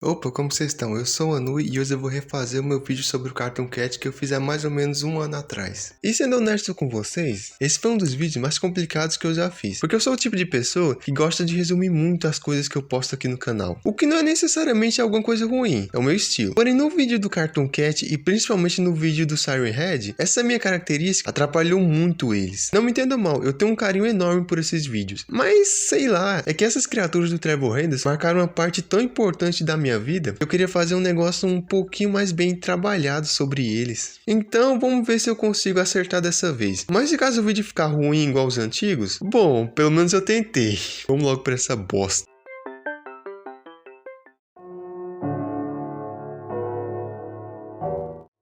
Opa, como vocês estão? Eu sou o Anui e hoje eu vou refazer o meu vídeo sobre o Cartoon Cat que eu fiz há mais ou menos um ano atrás. E sendo honesto com vocês, esse foi um dos vídeos mais complicados que eu já fiz, porque eu sou o tipo de pessoa que gosta de resumir muito as coisas que eu posto aqui no canal. O que não é necessariamente alguma coisa ruim, é o meu estilo. Porém, no vídeo do Cartoon Cat e principalmente no vídeo do Siren Head, essa minha característica atrapalhou muito eles. Não me entenda mal, eu tenho um carinho enorme por esses vídeos, mas sei lá, é que essas criaturas do Trevor Henderson marcaram uma parte tão importante da minha vida, eu queria fazer um negócio um pouquinho mais bem trabalhado sobre eles. Então vamos ver se eu consigo acertar dessa vez. Mas se caso o vídeo ficar ruim igual os antigos, bom, pelo menos eu tentei. Vamos logo pra essa bosta.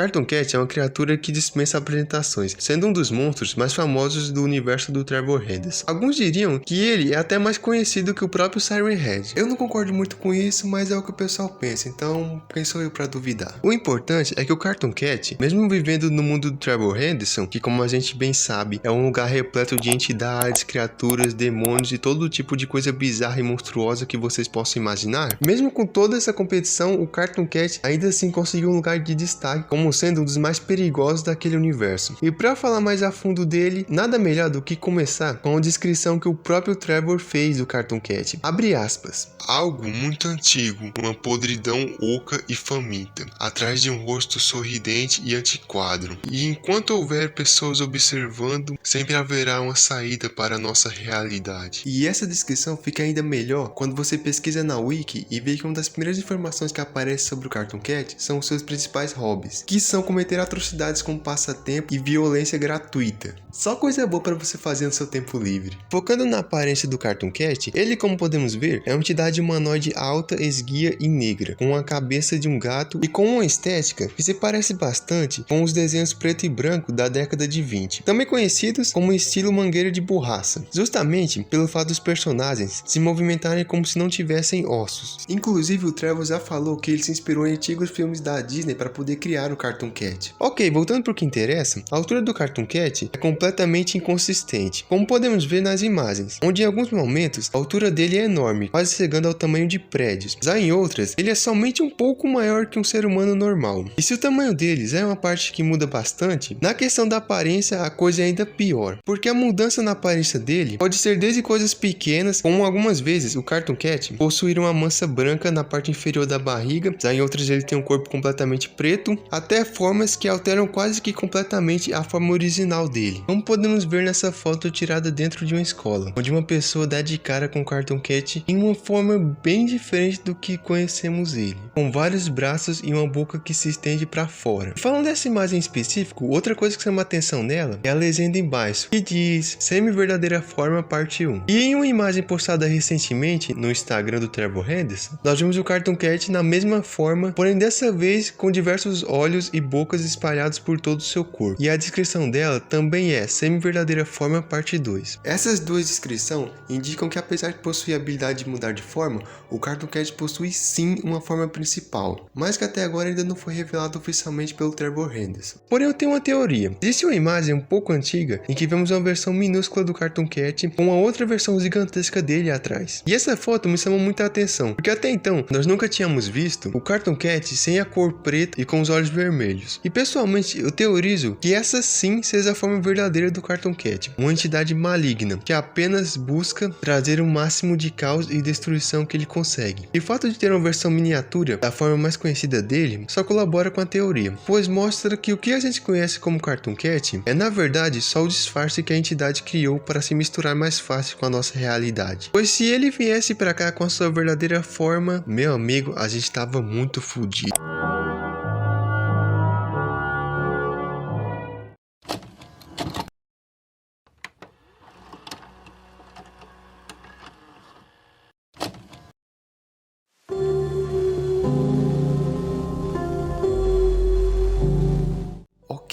Cartoon Cat é uma criatura que dispensa apresentações, sendo um dos monstros mais famosos do universo do Trevor Henderson. Alguns diriam que ele é até mais conhecido que o próprio Siren Head. Eu não concordo muito com isso, mas é o que o pessoal pensa, então quem sou eu pra duvidar? O importante é que o Cartoon Cat, mesmo vivendo no mundo do Trevor Henderson, que como a gente bem sabe, é um lugar repleto de entidades, criaturas, demônios e todo tipo de coisa bizarra e monstruosa que vocês possam imaginar, mesmo com toda essa competição, o Cartoon Cat ainda assim conseguiu um lugar de destaque como sendo um dos mais perigosos daquele universo. E para falar mais a fundo dele, nada melhor do que começar com a descrição que o próprio Trevor fez do Cartoon Cat. Abre aspas. Algo muito antigo, uma podridão oca e faminta, atrás de um rosto sorridente e antiquado. E enquanto houver pessoas observando, sempre haverá uma saída para a nossa realidade. E essa descrição fica ainda melhor quando você pesquisa na Wiki e vê que uma das primeiras informações que aparece sobre o Cartoon Cat são os seus principais hobbies, que são cometer atrocidades como passatempo e violência gratuita. Só coisa boa para você fazer no seu tempo livre. Focando na aparência do Cartoon Cat, ele, como podemos ver, é uma entidade humanoide alta, esguia e negra, com a cabeça de um gato e com uma estética que se parece bastante com os desenhos preto e branco da década de 20, também conhecidos como estilo mangueira de borracha, justamente pelo fato dos personagens se movimentarem como se não tivessem ossos. Inclusive o Trevor já falou que ele se inspirou em antigos filmes da Disney para poder criar o Cartoon Cat. Ok, voltando para o que interessa, a altura do Cartoon Cat é completamente inconsistente, como podemos ver nas imagens, onde em alguns momentos a altura dele é enorme, quase chegando ao tamanho de prédios. Já em outras, ele é somente um pouco maior que um ser humano normal. E se o tamanho deles é uma parte que muda bastante, na questão da aparência a coisa é ainda pior, porque a mudança na aparência dele pode ser desde coisas pequenas, como algumas vezes o Cartoon Cat possuir uma mancha branca na parte inferior da barriga, já em outras ele tem um corpo completamente preto, até formas que alteram quase que completamente a forma original dele. Como podemos ver nessa foto tirada dentro de uma escola, onde uma pessoa dá de cara com o Cartoon Cat em uma forma bem diferente do que conhecemos ele, com vários braços e uma boca que se estende para fora. Falando dessa imagem em específico, outra coisa que chama a atenção nela é a legenda embaixo, que diz Semi-verdadeira forma parte 1. E em uma imagem postada recentemente no Instagram do Trevor Henderson, nós vimos o Cartoon Cat na mesma forma, porém dessa vez com diversos olhos e bocas espalhados por todo o seu corpo. E a descrição dela também é Semi-verdadeira forma parte 2. Essas duas descrições indicam que apesar de possuir a habilidade de mudar de forma, o Cartoon Cat possui sim uma forma principal, mas que até agora ainda não foi revelado oficialmente pelo Trevor Henderson. Porém eu tenho uma teoria. Existe uma imagem um pouco antiga em que vemos uma versão minúscula do Cartoon Cat com uma outra versão gigantesca dele atrás. E essa foto me chamou muita atenção, porque até então nós nunca tínhamos visto o Cartoon Cat sem a cor preta e com os olhos vermelhos. E pessoalmente eu teorizo que essa sim seja a forma verdadeira do Cartoon Cat, uma entidade maligna que apenas busca trazer o máximo de caos e destruição que ele consegue. E o fato de ter uma versão miniatura da forma mais conhecida dele só colabora com a teoria, pois mostra que o que a gente conhece como Cartoon Cat é na verdade só o disfarce que a entidade criou para se misturar mais fácil com a nossa realidade. Pois se ele viesse para cá com a sua verdadeira forma, meu amigo, a gente tava muito fudido.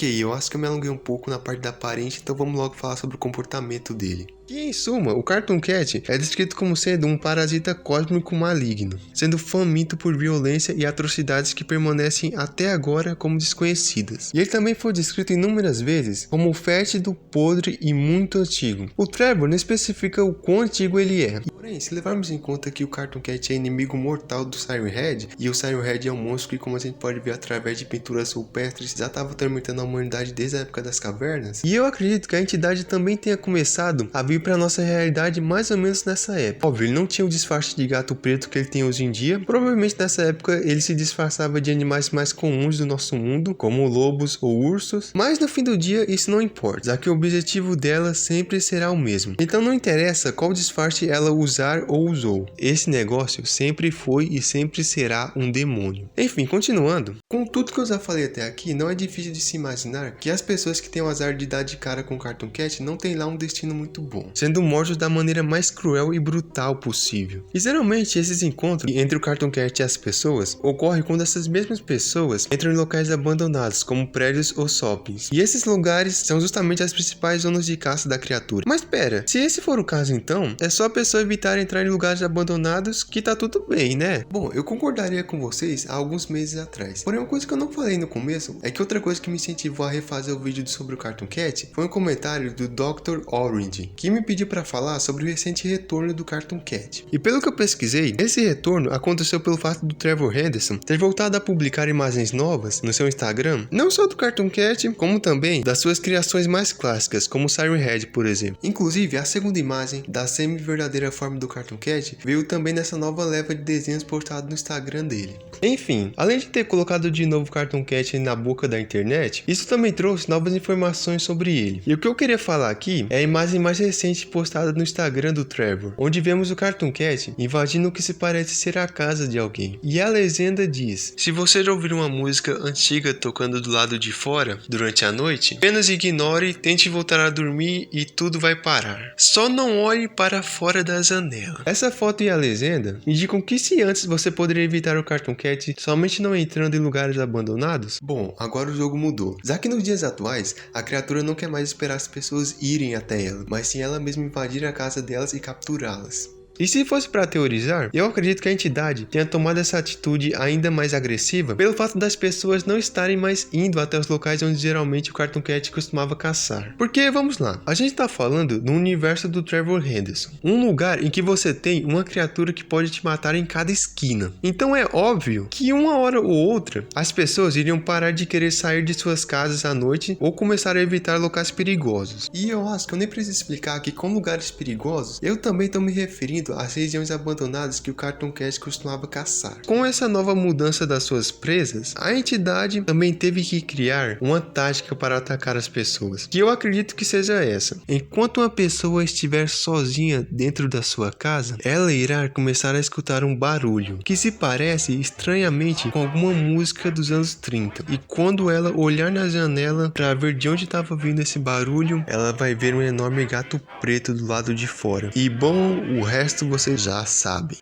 Ok, Ok, eu acho que eu me alonguei um pouco na parte da aparência, então vamos logo falar sobre o comportamento dele. E em suma, o Cartoon Cat é descrito como sendo um parasita cósmico maligno, sendo faminto por violência e atrocidades que permanecem até agora como desconhecidas. E ele também foi descrito inúmeras vezes como fétido, podre e muito antigo. O Trevor não especifica o quão antigo ele é. Porém, se levarmos em conta que o Cartoon Cat é inimigo mortal do Siren Head, e o Siren Head é um monstro que, como a gente pode ver através de pinturas rupestres, já estava atormentando a humanidade desde a época das cavernas, e eu acredito que a entidade também tenha começado a vir para nossa realidade mais ou menos nessa época. Óbvio, ele não tinha o disfarce de gato preto que ele tem hoje em dia. Provavelmente nessa época ele se disfarçava de animais mais comuns do nosso mundo, como lobos ou ursos, mas no fim do dia isso não importa, já que o objetivo dela sempre será o mesmo. Então não interessa qual disfarce ela usar ou usou, esse negócio sempre foi e sempre será um demônio. Enfim, continuando, com tudo que eu já falei até aqui, não é difícil de se imaginar que as pessoas que têm o azar de dar de cara com o Cartoon Cat não têm lá um destino muito bom, sendo mortos da maneira mais cruel e brutal possível. E geralmente esses encontros entre o Cartoon Cat e as pessoas ocorrem quando essas mesmas pessoas entram em locais abandonados, como prédios ou shoppings. E esses lugares são justamente as principais zonas de caça da criatura. Mas pera, se esse for o caso então, é só a pessoa evitar entrar em lugares abandonados que tá tudo bem, né? Bom, eu concordaria com vocês há alguns meses atrás. Porém, uma coisa que eu não falei no começo é que outra coisa que me incentivou a refazer o vídeo sobre o Cartoon Cat foi um comentário do Dr. Orange, que me pediu para falar sobre o recente retorno do Cartoon Cat. E pelo que eu pesquisei, esse retorno aconteceu pelo fato do Trevor Henderson ter voltado a publicar imagens novas no seu Instagram, não só do Cartoon Cat, como também das suas criações mais clássicas, como o Siren Head, por exemplo. Inclusive, a segunda imagem da semi-verdadeira forma do Cartoon Cat veio também nessa nova leva de desenhos postados no Instagram dele. Enfim, além de ter colocado de novo o Cartoon Cat na boca da internet, isso também trouxe novas informações sobre ele. E o que eu queria falar aqui é a imagem mais recente postada no Instagram do Trevor, onde vemos o Cartoon Cat invadindo o que se parece ser a casa de alguém. E a legenda diz: se você ouvir uma música antiga tocando do lado de fora durante a noite, apenas ignore, tente voltar a dormir e tudo vai parar. Só não olhe para fora da janela. Essa foto e a legenda indicam que se antes você poderia evitar o Cartoon Cat somente não entrando em lugares abandonados, bom, agora o jogo mudou. Já que nos dias atuais, a criatura não quer mais esperar as pessoas irem até ela, mas sim ela mesma invadir a casa delas e capturá-las. E se fosse para teorizar, eu acredito que a entidade tenha tomado essa atitude ainda mais agressiva pelo fato das pessoas não estarem mais indo até os locais onde geralmente o Cartoon Cat costumava caçar. Porque, vamos lá, a gente tá falando no universo do Trevor Henderson, um lugar em que você tem uma criatura que pode te matar em cada esquina. Então é óbvio que uma hora ou outra, as pessoas iriam parar de querer sair de suas casas à noite ou começar a evitar locais perigosos. E eu acho que eu nem preciso explicar que com lugares perigosos, eu também tô me referindo às regiões abandonadas que o Cartoon Cat costumava caçar. Com essa nova mudança das suas presas, a entidade também teve que criar uma tática para atacar as pessoas, que eu acredito que seja essa. Enquanto uma pessoa estiver sozinha dentro da sua casa, ela irá começar a escutar um barulho, que se parece estranhamente com alguma música dos anos 30. E quando ela olhar na janela para ver de onde estava vindo esse barulho, ela vai ver um enorme gato preto do lado de fora. E bom, o resto você já sabe.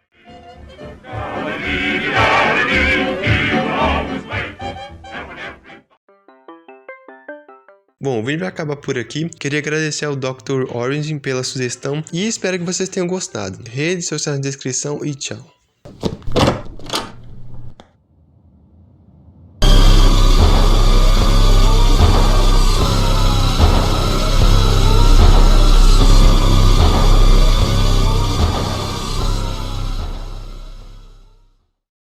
Bom, o vídeo vai acabar por aqui. Queria agradecer ao Dr. Orange pela sugestão e espero que vocês tenham gostado. Redes sociais na descrição e tchau.